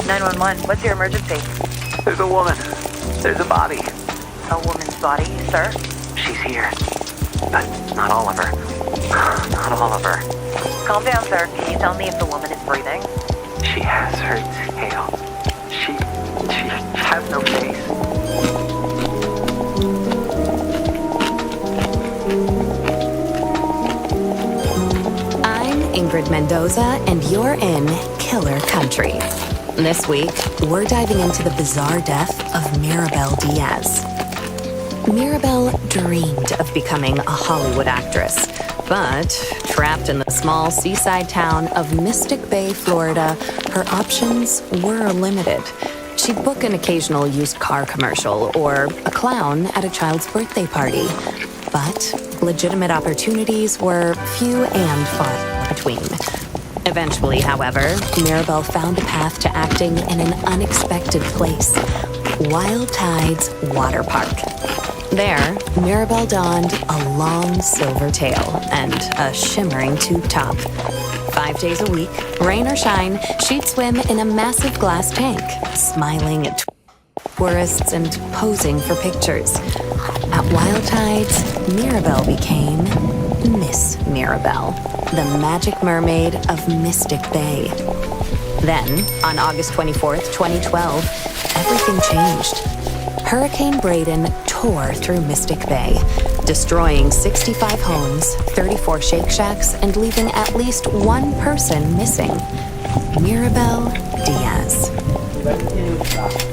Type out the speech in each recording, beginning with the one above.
911, what's your emergency? There's a woman. There's a body. A woman's body, sir? She's here. But not all of her. Not all of her. Calm down, sir. Can you tell me if the woman is breathing? She has her tail. She has no face. I'm Ingrid Mendoza, and you're in Killer Country. This week, we're diving into the bizarre death of Mirabel Diaz. Mirabel dreamed of becoming a Hollywood actress, but trapped in the small seaside town of Mystic Bay, Florida, her options were limited. She'd book an occasional used car commercial or a clown at a child's birthday party, but legitimate opportunities were few and far between. Eventually, however, Mirabel found a path to acting in an unexpected place, Wild Tides Water Park. There, Mirabel donned a long silver tail and a shimmering tube top. 5 days a week, rain or shine, she'd swim in a massive glass tank, smiling at tourists and posing for pictures. At Wild Tides, Mirabel became Miss Mirabel, the magic mermaid of Mystic Bay. Then, on August 24th, 2012, everything changed. Hurricane Braden tore through Mystic Bay, destroying 65 homes, 34 Shake Shacks, and leaving at least one person missing: Mirabel Diaz.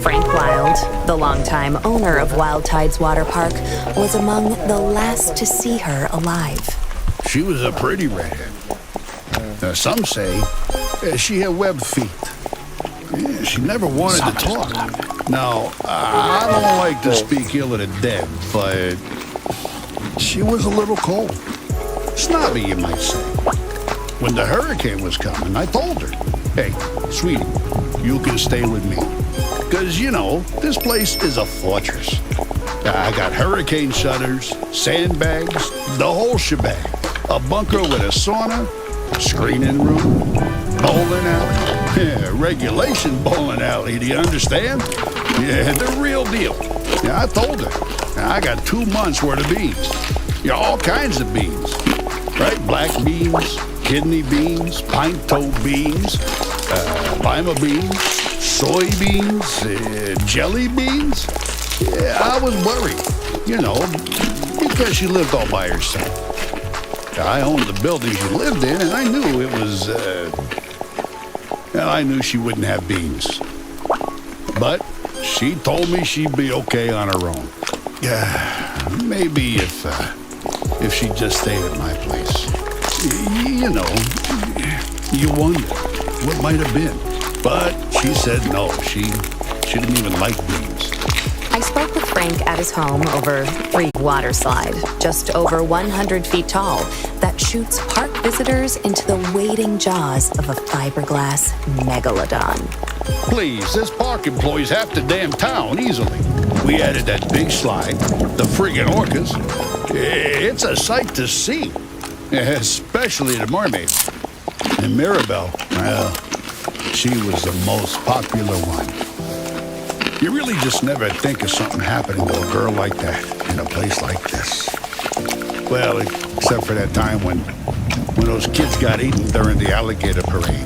Frank Wild, the longtime owner of Wild Tides Water Park, was among the last to see her alive. She was a pretty redhead. Some say She had webbed feet. Yeah, she never wanted to talk. Now, I don't like to speak ill of the dead, but she was a little cold. Snobby, you might say. When the hurricane was coming, I told her, hey, sweetie, you can stay with me. Because, you know, this place is a fortress. I got hurricane shutters, sandbags, the whole shebang. A bunker with a sauna, screening room, bowling alley. Yeah, regulation bowling alley, do you understand? Yeah, the real deal. Yeah, I told her. I got 2 months worth of beans. Yeah, all kinds of beans. Right? Black beans, kidney beans, pine-toe beans, lima beans, soybeans, jelly beans. Yeah, I was worried, you know, because she lived all by herself. I owned the building she lived in, and I knew it was, I knew she wouldn't have beans. But she told me she'd be okay on her own. Yeah, maybe if she just stayed at my place. You know, you wonder what might have been. But she said no, she didn't even like beans. I spoke with Frank at his home over 3 water slide, just over 100 feet tall, that shoots park visitors into the waiting jaws of a fiberglass megalodon. Please, this park employs half the damn town easily. We added that big slide, the friggin' orcas. It's a sight to see, especially the mermaid. And Mirabelle, well, she was the most popular one. You really just never think of something happening to a girl like that in a place like this. Well, except for that time when those kids got eaten during the alligator parade.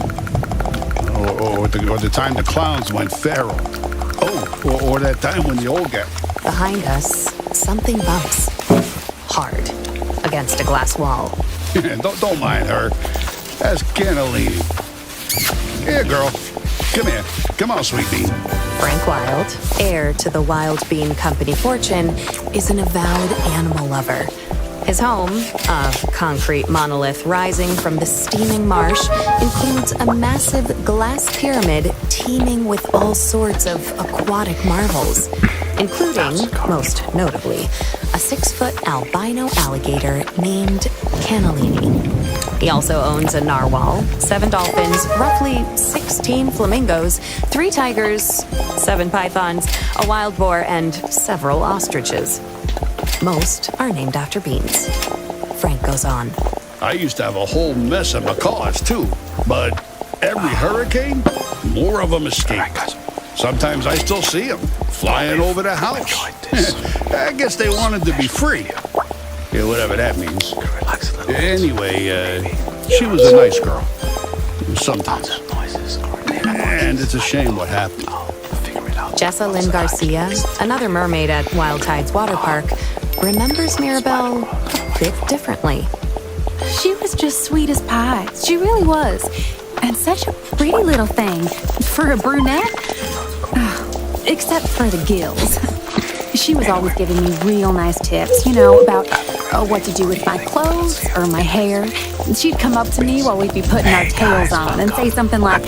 Or the time the clowns went feral. Oh, or that time when the old guy... Behind us, something bumps. Hard. Against a glass wall. Don't mind her. That's Cannellini. Here, girl. Come here. Come on, sweet bean. Frank Wild, heir to the Wild Bean Company fortune, is an avowed animal lover. His home, a concrete monolith rising from the steaming marsh, includes a massive glass pyramid teeming with all sorts of aquatic marvels, including, most notably, a 6-foot albino alligator named Cannellini. He also owns a narwhal, 7 dolphins, roughly 16 flamingos, 3 tigers, 7 pythons, a wild boar, and several ostriches. Most are named after beans. Frank goes on. I used to have a whole mess of macaws, too. But every hurricane, more of them escape. Sometimes I still see them flying over the house. I guess they wanted to be free. Yeah, whatever that means. Anyway, she was a nice girl. Sometimes. And it's a shame what happened. Jessa Lynn Garcia, another mermaid at Wild Tides Water Park, remembers Mirabelle a bit differently. She was just sweet as pie. She really was. And such a pretty little thing. For a brunette? Except for the gills. She was always giving me real nice tips, you know, about what to do with my clothes or my hair. She'd come up to me while we'd be putting our tails on and say something like,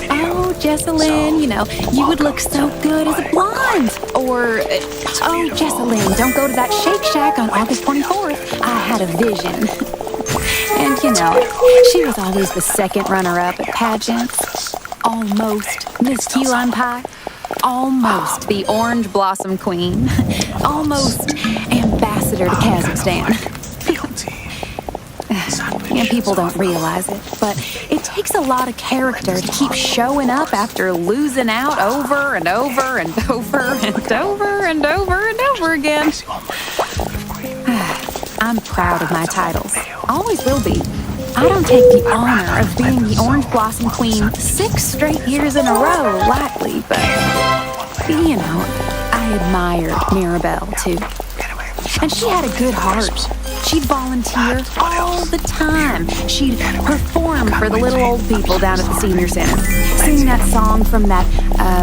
"Oh, Jessalyn, you know, you would look so good as a blonde." Or, "Oh, Jessalyn, don't go to that Shake Shack on August 24th. I had a vision." And, you know, she was always the second runner-up at pageants. Almost Miss Key Lime Pie. Almost the Orange Blossom Queen. Almost Ambassador to Kazakhstan. And people don't realize it, but it takes a lot of character to keep showing up after losing out over and over and over and over and over and over again. I'm proud of my titles. Always will be. I don't take the honor of being the Orange Blossom Queen 6 straight years in a row lightly, but, you know, I admired Mirabelle, too. And she had a good heart. She'd volunteer all the time. She'd perform for the little old people down at the senior center, sing that song from that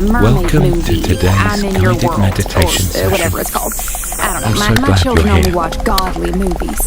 mermaid Welcome to movie, today's I'm in Your guided World, meditation or session. whatever it's called. I don't I'm know. so My glad children you're only here. watch godly movies.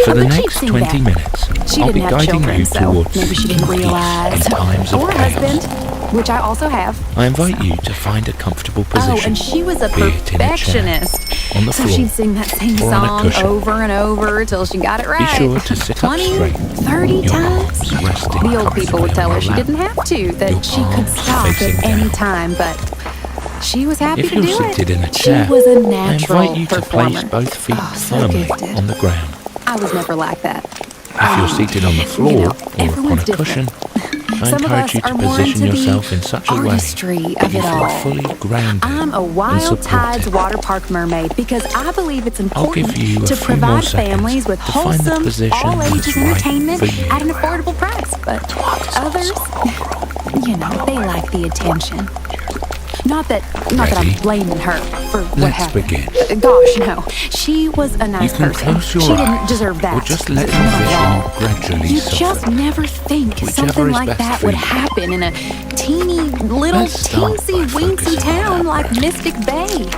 For the But she'd next sing 20 that. minutes, She I'll didn't be have guiding children, you so towards maybe she didn't peace realize. in times of Or a chaos. husband, which I also have. I invite you to find a comfortable position. Oh, and she was a be it in a chair, perfectionist. on the So floor, she'd sing that same or on a song cushion. over and over till she got it right. Be sure to sit up 20, straight, 30 your times. arms resting The old people would tell her she comfortably didn't on your have to, that Your she could palms stop facing at any down. time, but she was happy If to you're do it. seated in a chair, she was a I natural invite you to performer. place both feet Oh, so firmly gifted. on the ground. I was never like that. If you're seated on the floor You know, or on everyone's a different. cushion, I Some of encourage us you are to more position into yourself the in such a way artistry that of you it feel all. fully grounded I'm a and wild tides supported. water park mermaid because I believe it's I'll important give you a to few more provide seconds families with to find the wholesome, position all that's ages right entertainment for you. at an affordable price. But others, you know, they like the attention. Not that I'm Ready? blaming her for what Let's happened. begin. Gosh, no. She was a nice You can person. close your She didn't eyes, deserve that. or just let your Not at all. vision gradually You soften. just never think Whichever something is like best that for would you. happen in a teeny little Let's start by teensy weensy focusing on town that like breath. Mystic Bay.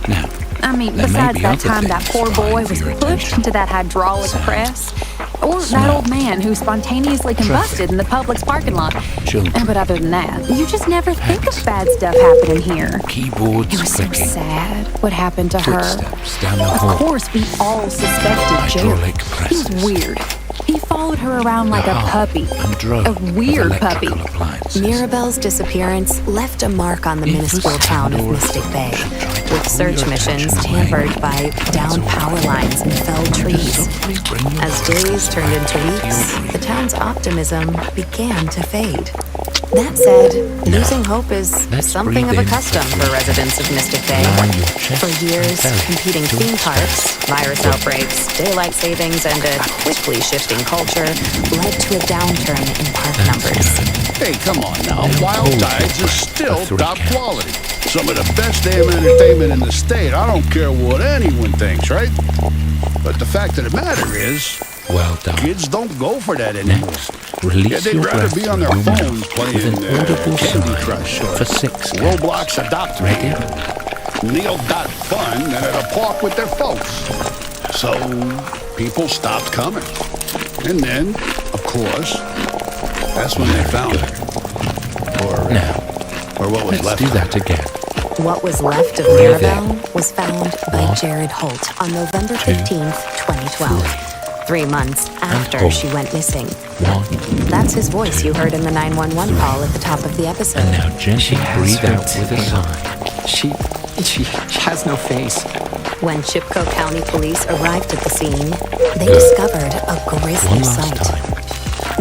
Now, I mean, there may besides be that other time that things poor boy vying for was your pushed attention. into that hydraulic Sound, press, or that smell, old man who spontaneously combusted in the Publix parking lot. Children, But other than that, you just never think pets, of bad stuff happening here. keyboards It was so clicking, sad what happened to her. footsteps down the Of hall, course, we all suspected hydraulic Jared. He was presses. weird. He followed her around like the a hum puppy. and drone A of weird puppy. electrical appliances. Mirabelle's disappearance left a mark on the If a minuscule town of scandal Mystic Bay, should try to with pull search your missions attention away, tampered by downed power lines and felled trees. softly bring your As days focus turned back into to your weeks, breathing. the town's optimism began to fade. That said, losing hope is let's something of breathe a in custom for for residents of Mystic Bay. Allowing your chest For years, and belly competing to theme expand. parks, virus outbreaks, daylight savings, and a quickly shifting culture led to a downturn in park numbers. Hey, come on now. Now Wild hold Tides your is breath still for 3 top counts. quality. Some of the best damn entertainment in the state. I don't care what anyone thinks, right? But the fact of the matter is, Well done. kids don't go for that anymore. Next, release Yeah, they'd your rather breath be on through their your phones mouth playing with an audible Candy sigh Crush or for 6 counts. Roblox Adopt Me. Ready? Neil got fun than at a park with their folks. So people stopped coming. And then, of course, that's when they found her. Now, Or what was let's left do of her. that again. What was left of Breathe Mirabelle was found by 1, Jared Holt on November 15th, 2012, 3 months after hold. she went missing. 1, That's his voice you heard in the 911 call at the top of the episode. and now gently has breathe her out with a tail. sigh. She has no face. When Chippewa County police arrived at the scene, they discovered a grisly One last sight. time.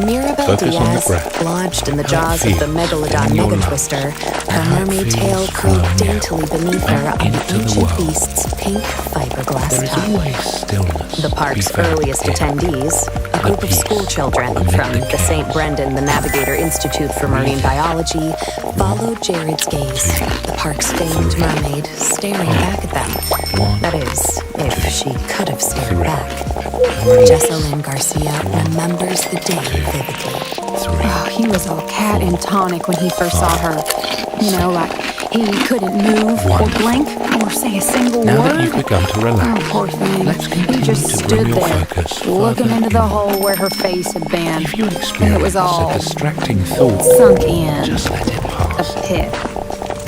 Mirabelle Focus on the Diaz, breath. lodged in the How it jaws of the feels megalodon in your mega lungs. twister, her How it mermaid feels tail flowing curled out daintily beneath her on the into the ancient world. beast's pink fiberglass There is tongue. always stillness. The to park's be found earliest here. attendees, a group of peace school children amid from the the St. chaos. Brendan the Navigator Institute for Marine Biology, followed Jared's gaze, the park's famed mermaid staring back at them. 1, That is, if she could have stared 3. back. Jessalyn Garcia remembers the day vividly. 3. Oh, he was all cat and tonic when he first saw her. You know, like he couldn't move or Wonderful. blink or say a single Now word. that you've begun to Oh, relax, poor thing. let's He continue just to stood bring your there, focus looking further into the in. hole where her face had been. If you And experience it was all a distracting thought, sunk in just let it a pass. pit.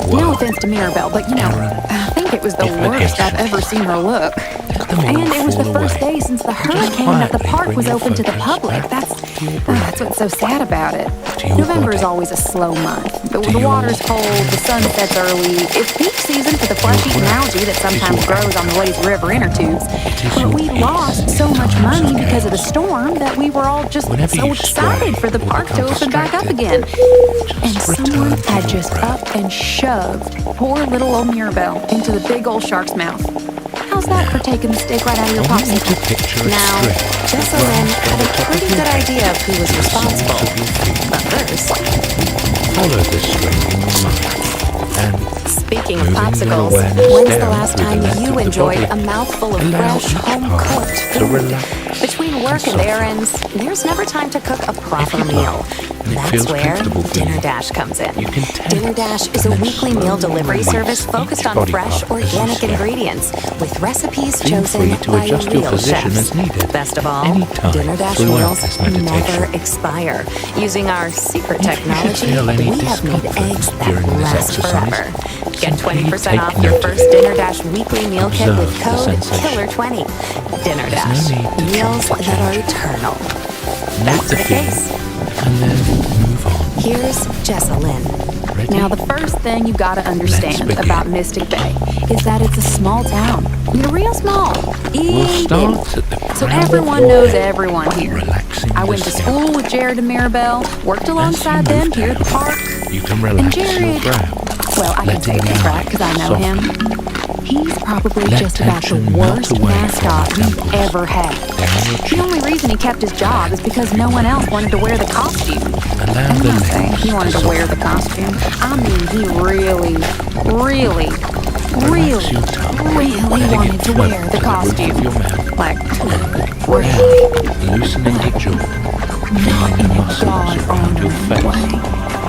Whoa. No offense to Mirabelle, but you know, Errand, I think it was the worst I've obligation. ever seen her look. Let them all And it was the fall first away. day since the Just hurricane that the quietly park bring was your open to the focus public. back That's to your breath. that's what's so sad about it. To your November is body. always a slow month. The To your- water's cold, the sun sets early. It's peak season for the flesh-eating breath algae that is sometimes your grows on the lazy river inner tubes. is But your we peace lost so in much times money of because of the chaos. storm that we were all just Whenever so you excited stray for the or park to become open back up distracted, again. And return someone to had your just breath. up and shoved poor little old Mirabelle into the big old shark's mouth. How's that for taking the steak right out of your I want you to popsicle? picture a Now, string Jessalyn had a pretty good idea of who was responsible. But first, Follow this string in your mind and Speaking of Moving your popsicles, awareness when's the down last through the time length you of the enjoyed body a mouthful of allows fresh, each part home-cooked to food? relax Between work and soften. errands, there's never time to cook a proper Every meal. part, and it That's feels where comfortable for Dinner you. Dash comes in. You can tell, Dinner Dash is a and then weekly meal slowly delivery release service focused each on body fresh, part as you organic swallow. ingredients with recipes Feel chosen free to by adjust your real position chefs. as needed, Best of all, anytime Dinner Dash throughout meals this meditation. never expire. Using our secret If you technology, feel any we have made discomfort eggs that during this last exercise, forever. Get simply 20% take off your note of first it. Dinner Dash weekly meal kit with Observe the code sensation. KILLER20. Dinner There's no Dash. need to Meals change that are it. eternal. Note That's the the feeling, case. and then move on. Here's Jessa Lynn. Ready? Now, the first thing you gotta Let's understand begin. about Mystic Bay is that it's a small town. You're real small. We'll Itty start bitty. at the So crown of everyone your knows head, everyone here. relaxing I the went to scalp. school with Jared and Mirabelle, worked alongside As you them move here at the down, park. You can relax your Jared- brow. Well, I can letting say the this right eye because I know him. soften. He's probably Let just about the tension melt worst away from mascot your we've temples, ever had. down your The cheek. only reason he kept his job is because no one else wanted to wear the costume. Allow And the I'm not saying lips he wanted to wear the soften. costume. I mean, he really Relax your tongue, letting wanted it to float wear the to the roof of costume. your mouth. Like, Now, really. loosening your jaw, Not feeling in the a muscles around your God-honoring face, way.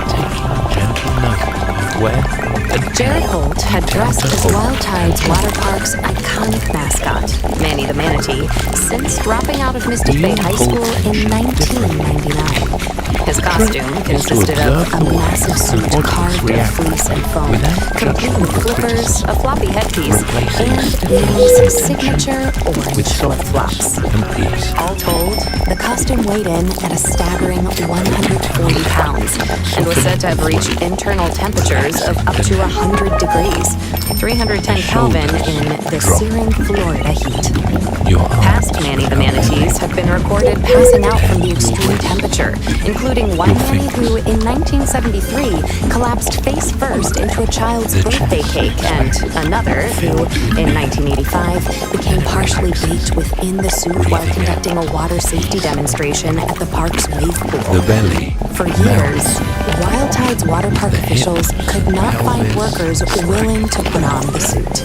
taking gentle note of where and Jared Holt had dressed as Wild Tide's Water Park's iconic mascot, Manny the Manatee, since dropping out of Mystic Bay High School in 1999. His costume consisted of a massive suit carved of fleece and foam, complete with flippers, a floppy headpiece, and Manny's signature orange flip-flops. and peace. All told, the costume weighed in at a staggering 140 pounds and was said to have reached internal temperatures of up to 100 degrees, 310 Kelvin in the searing Florida heat. Your arms Past Manny the Manatees have been recorded passing out from the extreme temperature, including one Manny who, in 1973, collapsed face first into a child's birthday cake, and another who, in 1985, became partially baked within the suit while conducting a water safety demonstration at the park's wave the pool. belly For years, Wild Tide's water park officials could not find workers willing to put on the suit.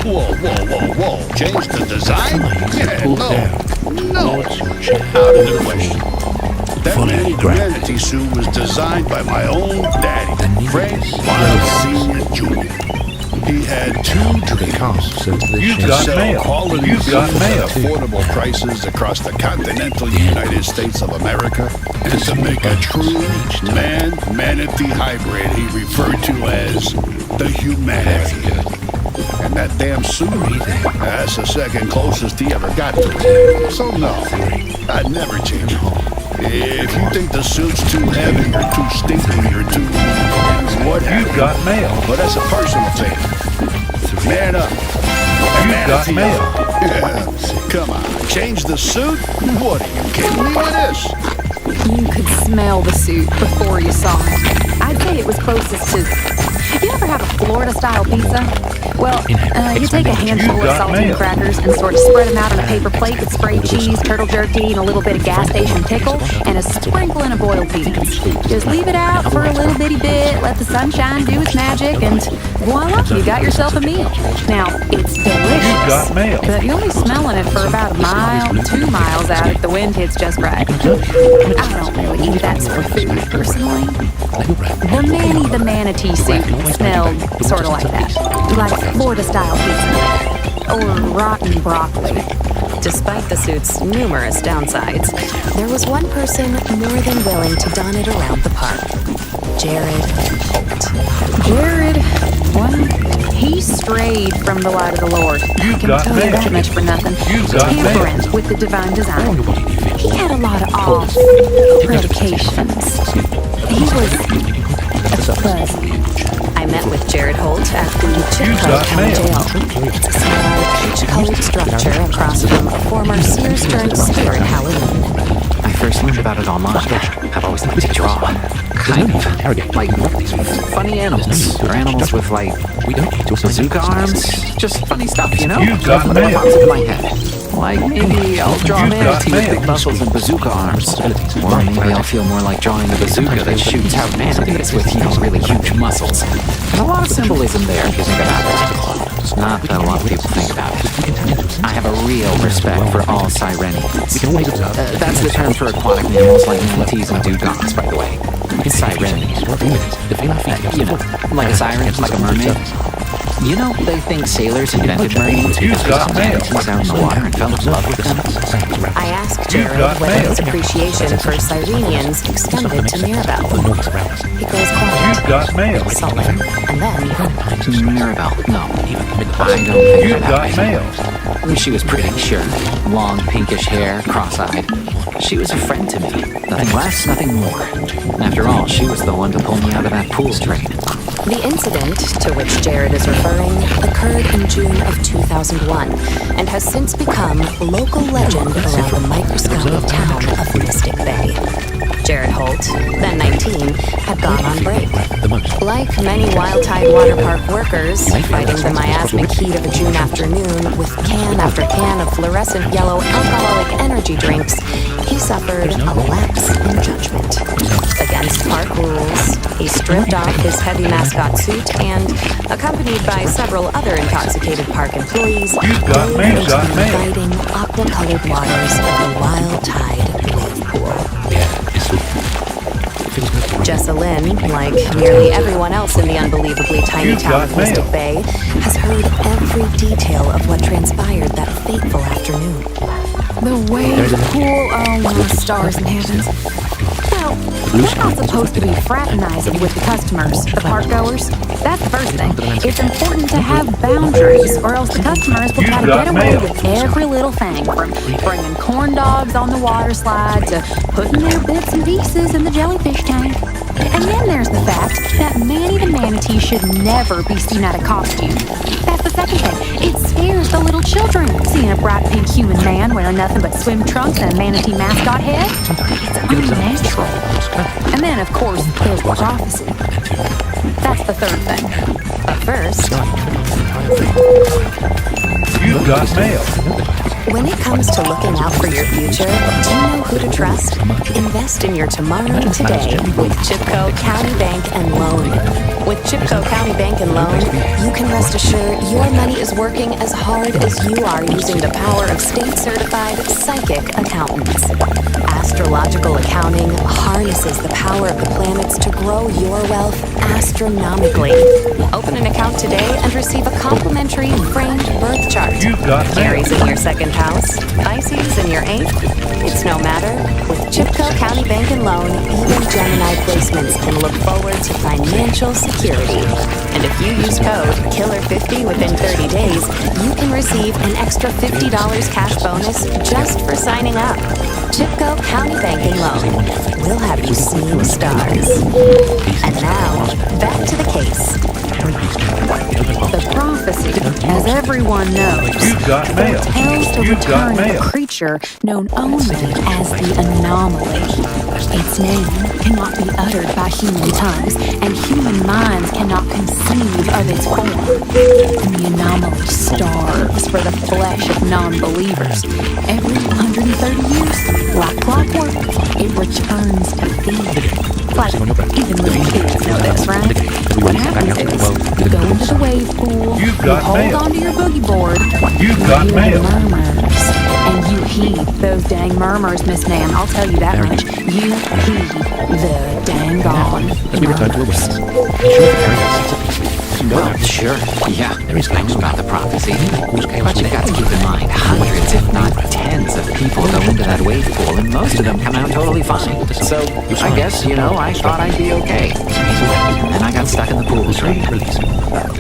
Whoa. Change the design? Yeah, pulled no. down No. towards your chest. Out of the question. That Fully Manny the grounded. Manatee suit was designed by my own daddy, The knees Fred well Wild Sr. Jr. He had two to the calves of the You've chest. got sell mail. quality You've got goods mail. at affordable prices across the continental United States of America, and to make a true man-manatee hybrid he referred to as the humanity. And that damn suit, that's the second closest he ever got to it. So no, I'd never change it. If you think the suit's too heavy or too stinky or too what You've got mail. but that's a personal thing. Man up. You've got mail. Yeah. Come on. Change the suit? What are you kidding me with this? You could smell the suit before you saw it. I'd say it was closest to... You ever have a Florida-style pizza? Well, you take a handful of saltine crackers and sort of spread them out on a paper plate with sprayed cheese, turtle jerky, and a little bit of gas station pickle, and a sprinkling of boiled peanuts. Just leave it out for a little bitty bit, let the sunshine do its magic, and voila, you got yourself a meal. Now, it's delicious, got mail. but you're only smelling it for about a mile, 2 miles out if the wind hits just right. I don't really eat that sort of food, personally. The Manny the Manatee suit smelled sort of like that. Like Florida-style pizza. Or rotten broccoli. Despite the suit's numerous downsides, there was one person more than willing to don it around the park. Jared Holt. Jared, well, he strayed from the light of the Lord. I can got tell you mail. that much for nothing. You've got Tampering with the divine design. He had a lot of off predications. He was a fuzzy. I met with Jared Holt at the Chipco got County mail. Jail. It's a small, peach-colored structure across from a former Sears Stern Spirit Halloween. I first learned about it online. I've always liked to draw. kind of like funny animals, or animals with like bazooka arms. Just funny stuff, you know? You've got What mail. pops into my head. Like maybe I'll draw a manatee with big muscles and bazooka arms. Or maybe I'll feel more like drawing a bazooka that shoots out manatees with, really huge muscles. There's a lot of symbolism there if you think about it. Not that a lot of people think about it. I have a real respect for all sirenians. That's the term for aquatic mammals like manatees and dugongs, by the way. Sirenians. Like a siren, like a mermaid. They think sailors invented mermaids because they saw manatees out in the water and fell in love with them. I asked You've Jared got whether mail. his appreciation for Sirenians extended to Mirabelle. He grows quiet, You've got mail. sullen, and then Mirabelle, no. I don't think You've that got way. mail. She was pretty, sure. Long pinkish hair, cross-eyed. She was a friend to me. Nothing less, nothing more. After all, she was the one to pull me out of that pool train. the incident to which Jared is referring occurred in June of 2001 and has since become local legend around the microscopic town of Mystic Bay. Jared Holt, then 19, had gone on break. Like many Wild Tide Water Park workers, fighting the miasmic heat of a June afternoon with can after can of fluorescent yellow alcoholic energy drinks, he suffered a lapse in judgment. Against park rules, he stripped off his heavy mascot suit and, accompanied by several other intoxicated park employees, got mail, into got the mail. inviting aqua-colored waters of the Wild Tide wave pool. Jessalyn, like nearly everyone else in the unbelievably tiny You've town got of Mystic mail. Bay, has heard every detail of what transpired that fateful afternoon. The wave pool, oh my stars and heavens. Well, we're not supposed to be fraternizing with the customers, the park goers. That's the first thing. It's important to have boundaries, or else the customers will try to You've got get away mail. with every little thing, from bringing corn dogs on the water slide to putting their bits and pieces in the jellyfish tank. And then there's the fact that Manny the manatee should never be seen out of costume. That's the second thing. It scares the little children, seeing a bright pink human man wearing nothing but swim trunks and a manatee mascot head. It's unnatural. And then, of course, there's prophecy. That's the third thing. But first, You've got mail. when it comes to looking out for your future, do you know who to trust? Invest in your tomorrow today with Chipco County Bank and Loan. With Chipco County Bank and Loan, you can rest assured your money is working as hard as you are using the power of state-certified psychic accountants. Astrological accounting harnesses the power of the planets to grow your wealth astronomically. Open an account today and receive a complimentary framed birth chart. You've got mail. Aries in your second house, Pisces in your eighth. It's no matter. With Chipco County Bank and Loan, even Gemini placements can look forward to financial security. And if you use code KILLER50 within 30 days, you can receive an extra $50 cash bonus just for signing up. Chipco County Bank and Loan. We'll have you seeing stars. And now, back to the case. The prophecy, as everyone knows, You've got mail. tells the You've got return of mail. a creature known only as the anomaly. Its name cannot be uttered by human tongues, and human minds cannot conceive of its form. And the anomaly starves for the flesh of non-believers. Every 130 years, like clockwork, it returns to feed. Like, even little kids know this, right? What happens is, you go into the wave pool, You've you got hold mail. onto your boogie board, You've you got hear mail. murmurs, and you heed those dang murmurs, Miss Nan. I'll tell you that much. You heed the dang gone murmurs. Well, sure, yeah, I knew about the prophecy. But you've got to keep in mind, hundreds, if not tens of people go into that wave pool, and most of them come out totally fine. So, I guess, I thought I'd be okay. And then I got stuck in the pool train.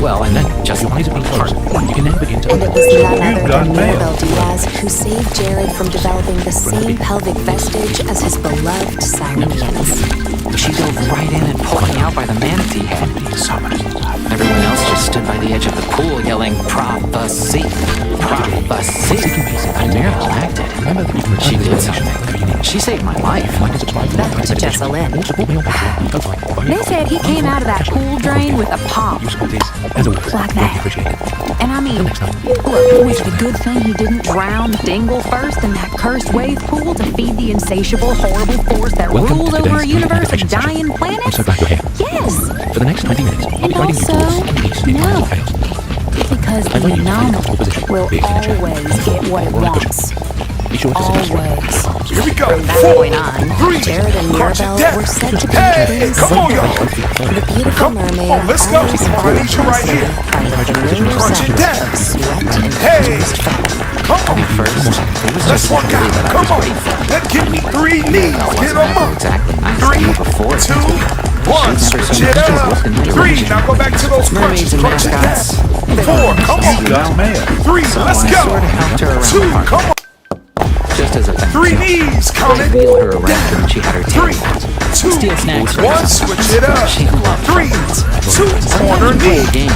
Well, and then just part. And it was none other You've got than mail. Mirabelle Diaz who saved Jared from developing the same pelvic vestige as his beloved Sirenians. She dove right in and pulled me out by the manatee head. Everyone else just stood by the edge of the pool yelling, "Prophecy! Prophecy!" And Mirabelle acted. She did something. She She saved my life. Back to Jessalyn. They said he came out of that pool drain with a pop. Like that. And I mean, look, was it a good thing he didn't drown Dingle first in that cursed wave pool to feed the insatiable, horrible force that rules over a universe of dying planets? Yes. For the next 20 minutes, And also, no. Because the anomaly will always get what it wants. Always. Here we go. From that 4, point on, 3, Jared and crunch it Mirabelle down. were said to be Hey, living come on, y'all. separately. The beautiful Come mermaid on, let's go. always I need you right here. by the familiar Crunch it sound down. of sweat and Hey, bruised fat. come on. Let's work out. Come on. Let's give me 3 knees. Get them up. Exactly nice 3, before 2, 1. Switch it up. 3. Now go back to those crunches. Mermaids and Crunch it mascots. down. 4. Come You on. got mail. 3. Let's go. Sort of helped her around 2. the park. Come on. Just as a thank 3 you. knees. Count I it. wheeled her around when she had her 3, tail. 2, Steal snacks for 1. her. Switch it up. She loved 3, 2. Corner knee. Game.